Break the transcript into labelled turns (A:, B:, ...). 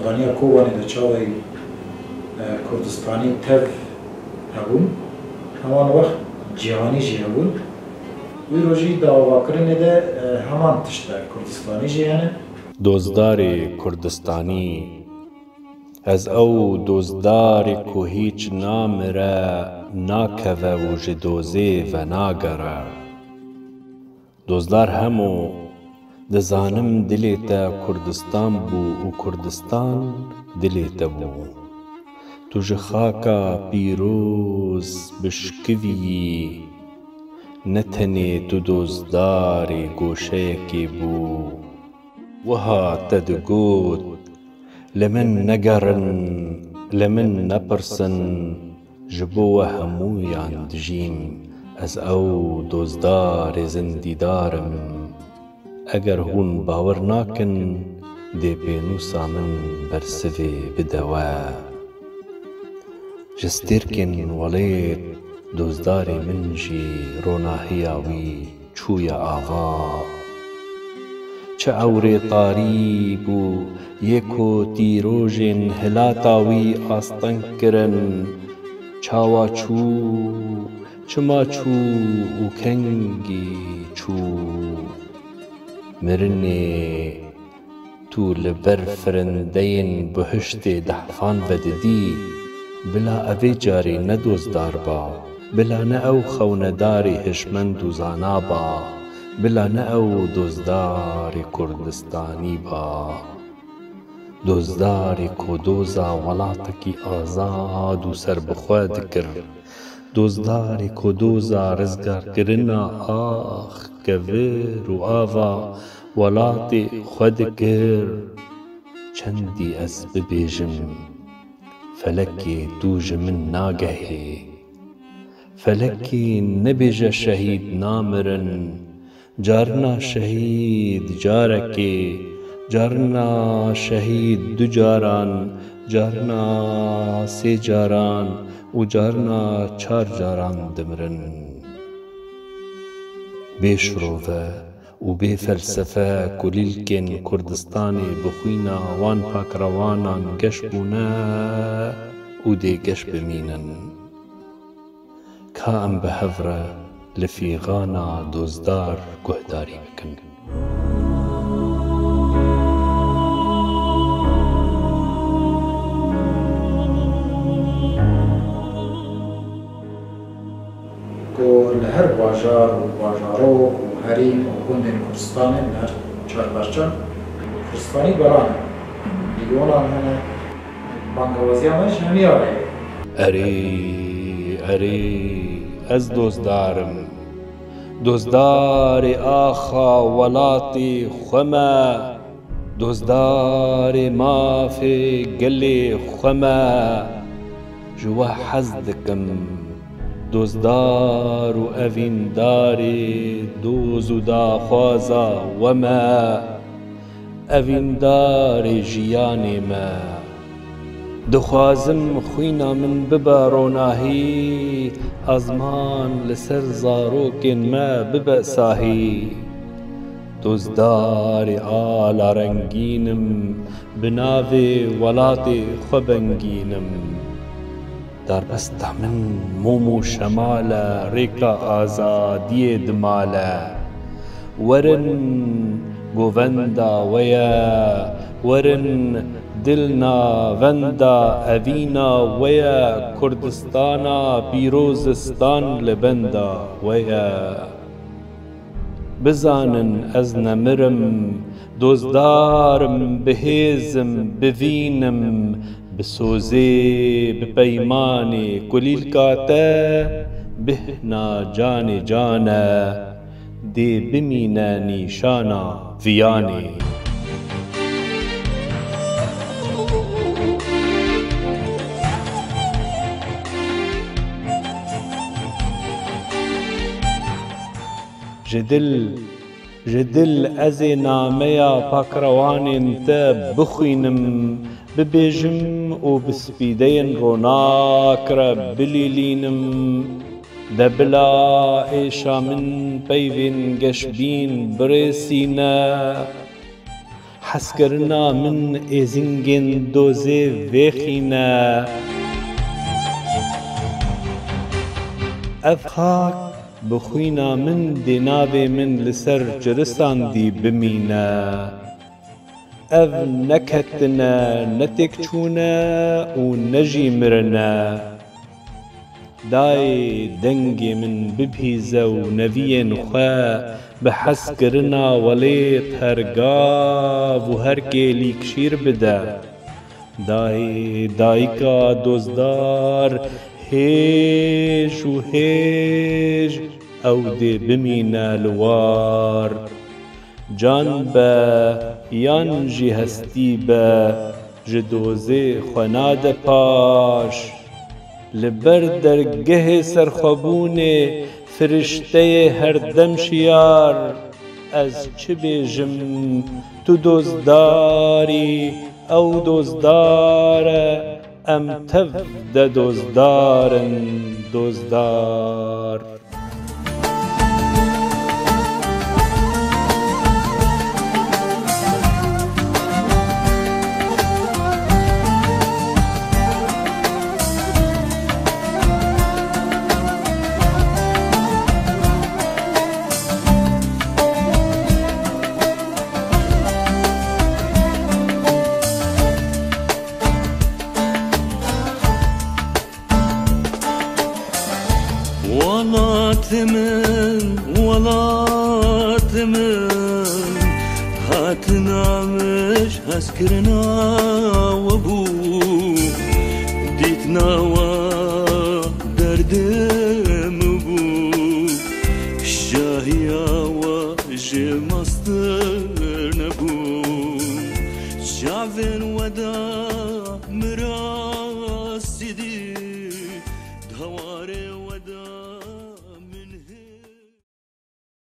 A: ناوتانیا کووانی دا چاوی کردستانی تف هبون همان وقت جهانی جی هبون وی روژی داواکرنه ده همان تشتا کردستانی جیانه
B: دزدار کردستانی از او دزدار کو هیچ نامره ناکوه و جدوزه و ناگره دزدار همو دزانم دلیتا کردستان بو و کردستان دلیتا بو تو جخاکا پیروز بشکوی نتنی تو دزدار گوشه کی بو وها تدگوت لمن نگرن لمن نپرسن جبو همویان دجیم از او دزدار زندیدارم اگر هون باور ناکن دی پینوسا من برسوی بدوا جسترکن ولید دزدار من جی روناهیاوی چوی آوا چه اوری طاری بو یکو تیروژن هلاتاوی آستن کرن چاوا چو چما چو و کنگی چو مرنی تو لبر فرندین بهشت دحفان بددی بلا اوی جاری ندوزدار با بلا نه او خونداری هشمند و زانا با بلا نه او دزدار کردستانی با دزدار کدوزا ولاتکی آزاد و سر بخواد کر دزدار کدوزا رزگار کرنا آخ کور و آوا ولات خود کر چندی از ببیجم فلکی دوج من ناگهی فلکی نبیج شهید نامرن جارنا شهید جارکی جارنا شهید دو جاران جارنا سی جاران و جارنا چار جاران دمرن بی شروفه و بی فلسفه کلیلکن کردستانی بخوینا وان پاک روانان گش بونه و دی گش بمینن که ام به هفره لفیغانا دزدار گهداری بکن
A: کو لهر باجار و باجارو و هری و گندن کردستانه لهر چار برچان کردستانی برانه دیگونان هنه بانگوازی همش همی آره
B: اری از دزدارم دزدار آخا ولاتی خما دزدار مافی گلی خما جوا حزدکم دزدار و اوینداری دوز و داخوازا وما اویندار جیانی ما دخوازم خوینا من ببا روناهی ازمان لسر زاروکن ما ببا ساهی دزدار آلا رنگینم بناوی ولاتی خوبنگینم در بسته من مومو شمالا ریکا آزادی دمالا ورن گووندا ویا ورن دلنا وندا اوینا ویا کردستانا پیروزستان لبندا ویا بزانن از نمرم دزدارم بهیزم بوینم بسوزی بپیمانی کلیل کاته بهنا جان جانا دی بمینه نیشانا ویانی جدل از نامه پاکروان انت بخوینم ببیجم و بسپیدین روناک را بلیلینم دبلا ایشا من پیوین گشبین برسینا حسکرنا من ازینگین دوزه ویخینه اف خاک بخوینا من دیناوی من لسر جرسان دی بمینه اف نکتنه نتک چونه و نجی مرنه دای دنگی من ببیزه و نوین خواه بحس کرنا ولیت هرگاو و هر گیلی کشیر بده دایکا دوزدار هیج و هیج او دی بمینه لوار جان با یان جی هستی با جدوزه خناد پاش لبر درگه سرخبونه فرشته هر دم شیار از چه بیجم تو دوزداری او دوزداره ام تف ده دوزدارن دوزدار
C: ولاتمن هاتنا مش هسكرنا وابو ديتنا ودردم بو شاهيا وجه مستر نبو شعفن ودا مراسدي دواري